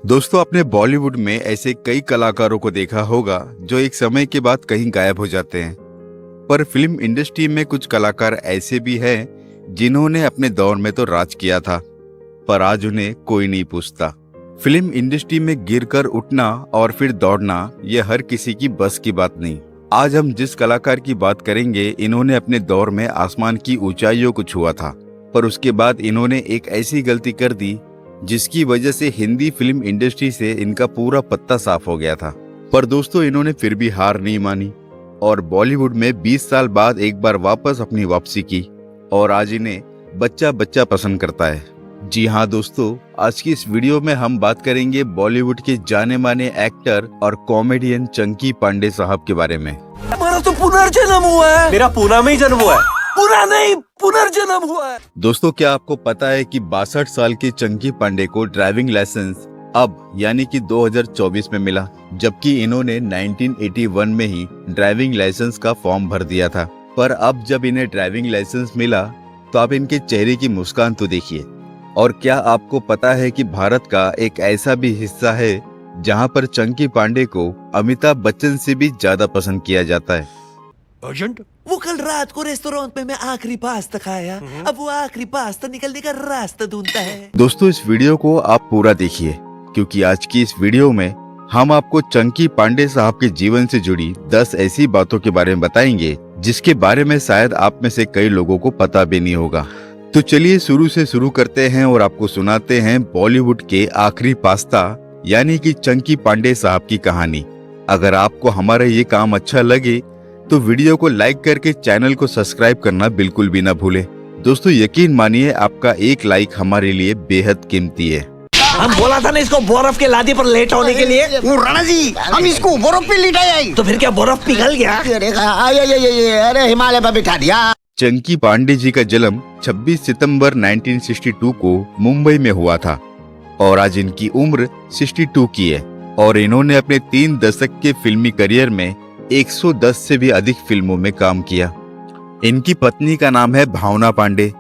दोस्तों, आपने बॉलीवुड में ऐसे कई कलाकारों को देखा होगा जो एक समय के बाद कहीं गायब हो जाते हैं। पर फिल्म इंडस्ट्री में कुछ कलाकार ऐसे भी हैं जिन्होंने अपने दौर में तो राज किया था, पर आज उन्हें कोई नहीं पूछता। फिल्म इंडस्ट्री में गिरकर उठना और फिर दौड़ना ये हर किसी की बस की बात नहीं। आज हम जिस कलाकार की बात करेंगे, इन्होंने अपने दौर में आसमान की ऊंचाइयों को छुआ था, पर उसके बाद इन्होंने एक ऐसी गलती कर दी जिसकी वजह से हिंदी फिल्म इंडस्ट्री से इनका पूरा पत्ता साफ हो गया था। पर दोस्तों, इन्होंने फिर भी हार नहीं मानी और बॉलीवुड में 20 साल बाद एक बार वापस अपनी वापसी की और आज इन्हें बच्चा बच्चा पसंद करता है। जी हाँ दोस्तों, आज की इस वीडियो में हम बात करेंगे बॉलीवुड के जाने माने एक्टर और कॉमेडियन चंकी पांडे साहब के बारे में। हमारा तो पुनर्जन्म हुआ है। मेरा पूना में ही जन्म हुआ है। पूरा नहीं, पुनर्जन्म हुआ है। दोस्तों, क्या आपको पता है कि 62 साल के चंकी पांडे को ड्राइविंग लाइसेंस अब यानी कि 2024 में मिला, जबकि इन्होंने 1981 में ही ड्राइविंग लाइसेंस का फॉर्म भर दिया था। पर अब जब इन्हें ड्राइविंग लाइसेंस मिला तो आप इनके चेहरे की मुस्कान तो देखिए। और क्या आपको पता है कि भारत का एक ऐसा भी हिस्सा है जहां पर चंकी पांडे को अमिताभ बच्चन से भी ज्यादा पसंद किया जाता है। अर्जेंट? वो कल रात को रेस्टोरेंट में मैं आखिरी पास्ता खाया। अब वो आखिरी पास्ता निकलने का रास्ता ढूंढता है। दोस्तों, इस वीडियो को आप पूरा देखिए, क्योंकि आज की इस वीडियो में हम आपको चंकी पांडे साहब के जीवन से जुड़ी 10 ऐसी बातों के बारे में बताएंगे जिसके बारे में शायद आप में से कई लोगों को पता भी नहीं होगा। तो चलिए शुरू से शुरू करते हैं और आपको सुनाते हैं बॉलीवुड के आखिरी पास्ता यानी कि चंकी पांडे साहब की कहानी। अगर आपको हमारा ये काम अच्छा लगे तो वीडियो को लाइक करके चैनल को सब्सक्राइब करना बिल्कुल भी ना भूले। दोस्तों, यकीन मानिए आपका एक लाइक हमारे लिए बेहद कीमती है। हम बोला था ना इसको बर्फ के लादी पर लेट होने के लिए। वो राणा जी, हम इसको बर्फ पे लिटाए। तो फिर क्या बर्फ पिघल गया? अरे हिमालय पर बिठा दिया। चंकी पांडे जी का जन्म 26 सितंबर 1962 को मुंबई में हुआ था और आज इनकी उम्र 62 की है और इन्होंने अपने 3 दशक के फिल्मी करियर में 110 से भी अधिक फिल्मों में काम किया। इनकी पत्नी का नाम है भावना पांडे,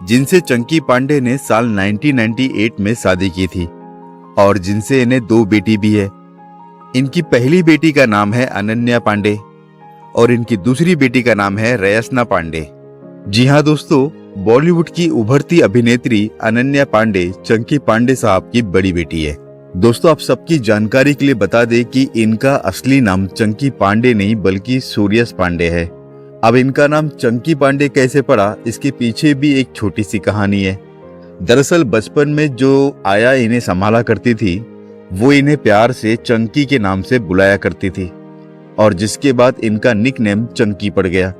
जिनसे चंकी पांडे ने साल 1998 में शादी की थी और जिनसे इन्हें 2 बेटी भी है। इनकी पहली बेटी का नाम है अनन्या पांडे और इनकी दूसरी बेटी का नाम है रयसना पांडे। जी हाँ दोस्तों, बॉलीवुड की उभरती अभिनेत्री अनन्या पांडे चंकी पांडे साहब की बड़ी बेटी है। दोस्तों, आप सबकी जानकारी के लिए बता दें कि इनका असली नाम चंकी पांडे नहीं बल्कि सूर्यस पांडे है। अब इनका नाम चंकी पांडे कैसे पड़ा, इसके पीछे भी एक छोटी सी कहानी है। दरअसल बचपन में जो आया इन्हें संभाला करती थी वो इन्हें प्यार से चंकी के नाम से बुलाया करती थी और जिसके बाद इनका निकनेम चंकी पड़ गया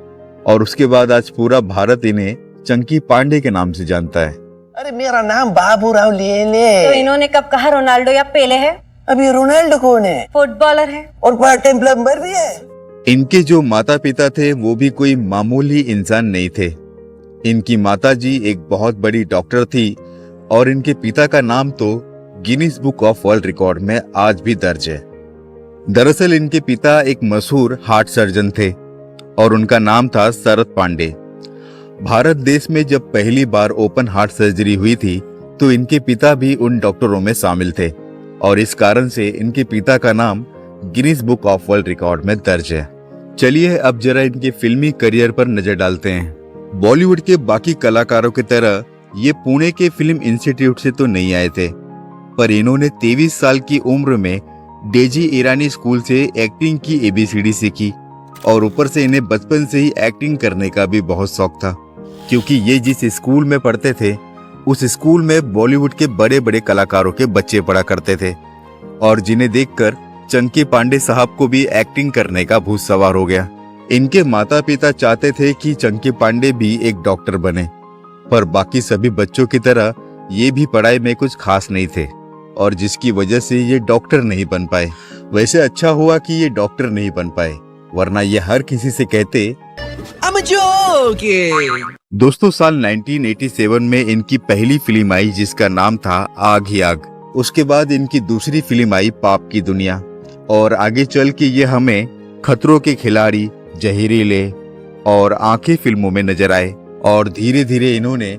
और उसके बाद आज पूरा भारत इन्हें चंकी पांडे के नाम से जानता है। अरे मेरा नाम बाबूराव ले ले। तो इन्होंने कब कहा रोनाल्डो या पेले है? अभी रोनाल्डो कौन है? फुटबॉलर है और पार्ट टाइम प्लम्बर भी है। इनके जो माता पिता थे वो भी कोई मामूली इंसान नहीं थे। इनकी माताजी एक बहुत बड़ी डॉक्टर थी और इनके पिता का नाम तो Guinness book of world record में आज भी दर्ज है। दरअसल इनके पिता एक मशहूर हार्ट सर्जन थे और उनका नाम था शरद पांडे। भारत देश में जब पहली बार ओपन हार्ट सर्जरी हुई थी तो इनके पिता भी उन डॉक्टरों में शामिल थे और इस कारण से इनके पिता का नाम Guinness book of world record में दर्ज है। चलिए अब जरा इनके फिल्मी करियर पर नजर डालते हैं। बॉलीवुड के बाकी कलाकारों की तरह ये पुणे के फिल्म इंस्टीट्यूट से तो नहीं आए थे, पर इन्होंने 23 साल की उम्र में डेजी ईरानी स्कूल से एक्टिंग की ABCD सीखी और ऊपर से इन्हें बचपन से ही एक्टिंग करने का भी बहुत शौक था, क्योंकि ये जिस स्कूल में पढ़ते थे उस स्कूल में बॉलीवुड के बड़े बड़े कलाकारों के बच्चे पढ़ा करते थे और जिन्हें देखकर चंकी पांडे साहब को भी एक्टिंग करने का भूत सवार हो गया। इनके माता पिता चाहते थे कि चंकी पांडे भी एक डॉक्टर बने, पर बाकी सभी बच्चों की तरह ये भी पढ़ाई में कुछ खास नहीं थे और जिसकी वजह से ये डॉक्टर नहीं बन पाए। वैसे अच्छा हुआ कि ये डॉक्टर नहीं बन पाए, वरना ये हर किसी से कहते I'm joking। दोस्तों, साल 1987 में इनकी पहली फिल्म आई जिसका नाम था आग ही आग। उसके बाद इनकी दूसरी फिल्म आई पाप की दुनिया और आगे चल के ये हमें खतरों के खिलाड़ी, जहरीले और आंखें फिल्मों में नजर आए और धीरे धीरे इन्होंने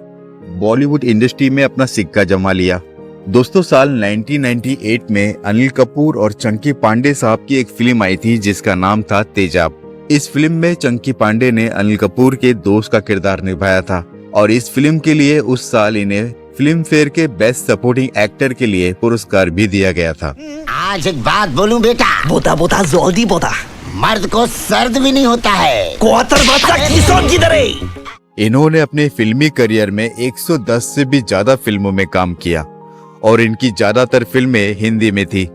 बॉलीवुड इंडस्ट्री में अपना सिक्का जमा लिया दोस्तों साल 1998 में अनिल कपूर और चंकी पांडे साहब की एक फिल्म आई थी जिसका नाम था तेजाब। इस फिल्म में चंकी पांडे ने अनिल कपूर के दोस्त का किरदार निभाया था और इस फिल्म के लिए उस साल इन्हें फिल्म फेयर के बेस्ट सपोर्टिंग एक्टर के लिए पुरस्कार भी दिया गया था। आज एक बात बोलूं बेटा, बोता बोता जल्दी बोता। मर्द को सर्द भी नहीं होता है। क्वार्टर बच्चा किसों की तरह। इन्होंने अपने फिल्मी करियर में 110 से भी ज्यादा फिल्मों में काम किया और इनकी ज्यादातर फिल्में हिंदी में थी।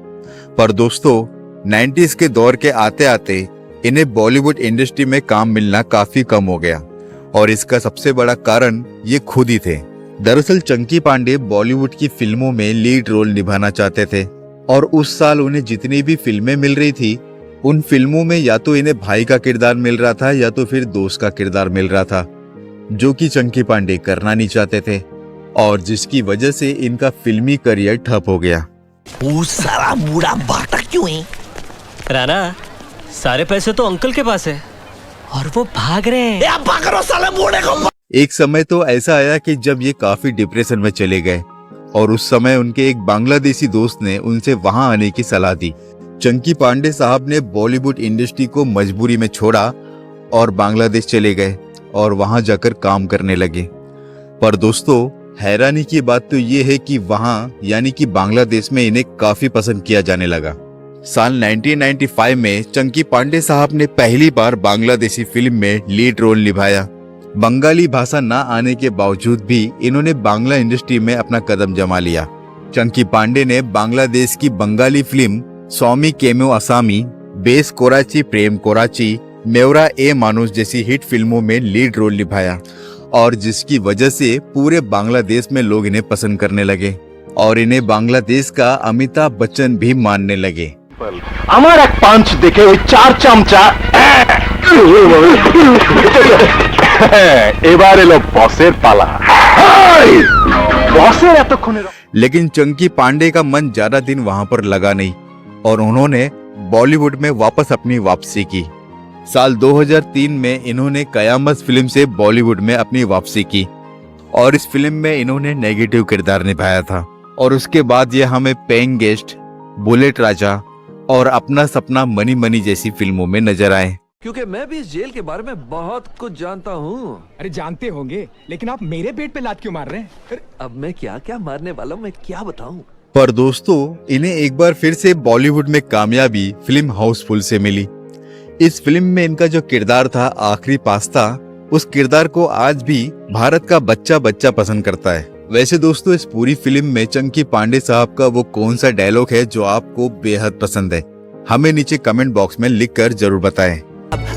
पर दोस्तों 90s के दौर के आते आते इन्हें बॉलीवुड इंडस्ट्री में काम मिलना काफी कम हो गया और इसका सबसे बड़ा कारण ये खुद ही थे। दरअसल चंकी पांडे बॉलीवुड की फिल्मों में लीड रोल निभाना चाहते थे और उस साल उन्हें जितनी भी फिल्में मिल रही थी उन फिल्मों में या तो इन्हें भाई का किरदार मिल रहा था या तो फिर दोस्त का किरदार मिल रहा था, जो कि चंकी पांडे करना नहीं चाहते थे और जिसकी वजह से इनका फिल्मी करियर ठप हो गया। वो सारा बूढ़ा बाटा क्यों है? राणा, सारे पैसे तो अंकल के पास है और वो भाग रहे हैं। ए, पकड़ो साले बूढ़े को। एक समय तो ऐसा आया कि जब ये काफी डिप्रेशन में चले गए और उस समय उनके एक बांग्लादेशी दोस्त ने उनसे वहां आने की सलाह दी। चंकी पांडे साहब ने बॉलीवुड इंडस्ट्री को मजबूरी में छोड़ा और बांग्लादेश चले गए और वहां जाकर काम करने लगे। पर दोस्तों हैरानी की बात तो ये है कि वहां यानी कि बांग्लादेश में इन्हें काफी पसंद किया जाने लगा। साल 1995 में चंकी पांडे साहब ने पहली बार बांग्लादेशी फिल्म में लीड रोल निभाया। बंगाली भाषा न आने के बावजूद भी इन्होंने बांग्ला इंडस्ट्री में अपना कदम जमा लिया। चंकी पांडे ने बांग्लादेश की बंगाली फिल्म स्वामी केमो असामी, बेस कोराची प्रेम कोराची, मेवरा ए मानुस जैसी हिट फिल्मों में लीड रोल निभाया और जिसकी वजह से पूरे बांग्लादेश में लोग इन्हें पसंद करने लगे और इन्हें बांग्लादेश का अमिताभ बच्चन भी मानने लगे। আমার এক পাঞ্চ দেখে ওই চার চামচা এবার এলো বসের পালা। বসের এতক্ষণে लेकिन चंकी पांडे का मन ज्यादा दिन वहां पर लगा नहीं और उन्होंने बॉलीवुड में वापस अपनी वापसी की। साल 2003 में इन्होंने कयामत फिल्म से बॉलीवुड में अपनी वापसी की और इस फिल्म में इन्होंने नेगेटिव किरदार निभाया था और उसके बाद ये हमें पेइंग गेस्ट, बुलेट राजा और अपना सपना मनी मनी जैसी फिल्मों में नजर आए। क्योंकि मैं भी इस जेल के बारे में बहुत कुछ जानता हूँ। अरे जानते होंगे, लेकिन आप मेरे पेट पे लात क्यों मार रहे हैं? अरे अब मैं क्या क्या मारने वाला हूँ, मैं क्या बताऊँ। पर दोस्तों इन्हें एक बार फिर से बॉलीवुड में कामयाबी फिल्म हाउसफुल से मिली। इस फिल्म में इनका जो किरदार था आखिरी पास्ता, उस किरदार को आज भी भारत का बच्चा बच्चा पसंद करता है। वैसे दोस्तों इस पूरी फिल्म में चंकी पांडे साहब का वो कौन सा डायलॉग है जो आपको बेहद पसंद है, हमें नीचे कमेंट बॉक्स में लिखकर जरूर बताएं।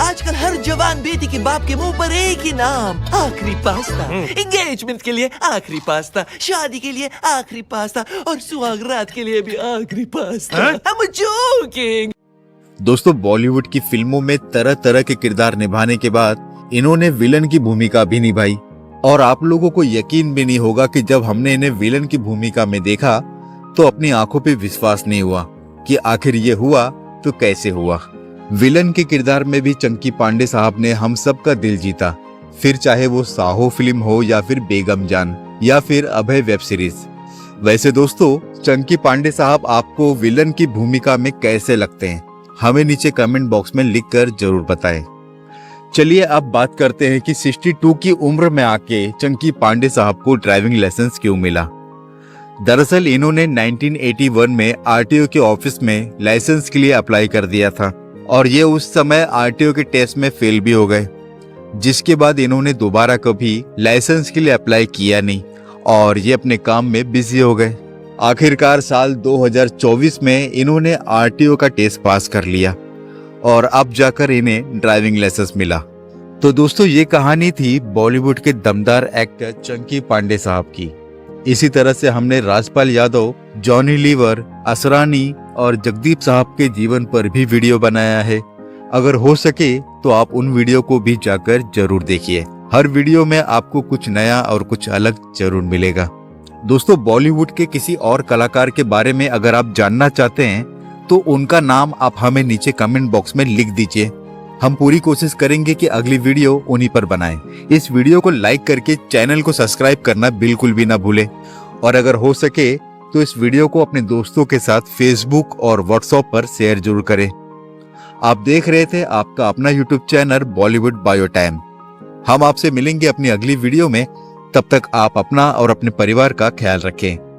आजकल हर जवान बेटी के बाप के मुंह पर एक ही नाम, आखिरी पास्ता। एंगेजमेंट के लिए आखिरी पास्ता, शादी के लिए आखिरी पास्ता और सुहागरात के लिए भी आखिरी पास्ता। I'm joking। दोस्तों बॉलीवुड की फिल्मों में तरह तरह के किरदार निभाने के बाद इन्होंने विलन की भूमिका भी निभाई और आप लोगों को यकीन भी नहीं होगा कि जब हमने इन्हें विलन की भूमिका में देखा तो अपनी आंखों पे विश्वास नहीं हुआ कि आखिर ये हुआ तो कैसे हुआ। विलन के किरदार में भी चंकी पांडे साहब ने हम सब का दिल जीता, फिर चाहे वो साहो फिल्म हो या फिर बेगम जान या फिर अभय वेब सीरीज। वैसे दोस्तों चंकी पांडे साहब आपको विलन की भूमिका में कैसे लगते हैं, हमें नीचे कमेंट बॉक्स में लिखकर जरूर बताएं। चलिए अब बात करते हैं कि 62 की उम्र में आके चंकी पांडे साहब को ड्राइविंग लाइसेंस क्यों मिला। दरअसल इन्होंने 1981 में आरटीओ के ऑफिस में लाइसेंस के लिए अप्लाई कर दिया था और ये उस समय आरटीओ के टेस्ट में फेल भी हो गए, जिसके बाद इन्होंने दोबारा कभी लाइसेंस के लिए अप्लाई किया नहीं और ये अपने काम में बिजी हो गए। आखिरकार साल 2024 में इन्होंने आरटीओ का टेस्ट पास कर लिया और अब जाकर इन्हें ड्राइविंग लाइसेंस मिला। तो दोस्तों ये कहानी थी बॉलीवुड के दमदार एक्टर चंकी पांडे साहब की। इसी तरह से हमने राजपाल यादव, जॉनी लीवर, असरानी और जगदीप साहब के जीवन पर भी वीडियो बनाया है। अगर हो सके तो आप उन वीडियो को भी जाकर जरूर देखिए। हर वीडियो में आपको कुछ नया और कुछ अलग जरूर मिलेगा। दोस्तों बॉलीवुड के किसी और कलाकार के बारे में अगर आप जानना चाहते हैं तो उनका नाम आप हमें नीचे कमेंट बॉक्स में लिख दीजिए। हम पूरी कोशिश करेंगे कि अगली वीडियो उन्हीं पर बनाएं। इस वीडियो को लाइक करके चैनल को सब्सक्राइब करना बिल्कुल भी ना भूलें और अगर हो सके तो इस वीडियो को अपने दोस्तों के साथ फेसबुक और व्हाट्सएप पर शेयर जरूर करें। आप देख रहे थे आपका अपना YouTube channel Bollywood bio time. हम आपसे मिलेंगे अपनी अगली वीडियो में। तब तक आप अपना और अपने परिवार का ख्याल रखें।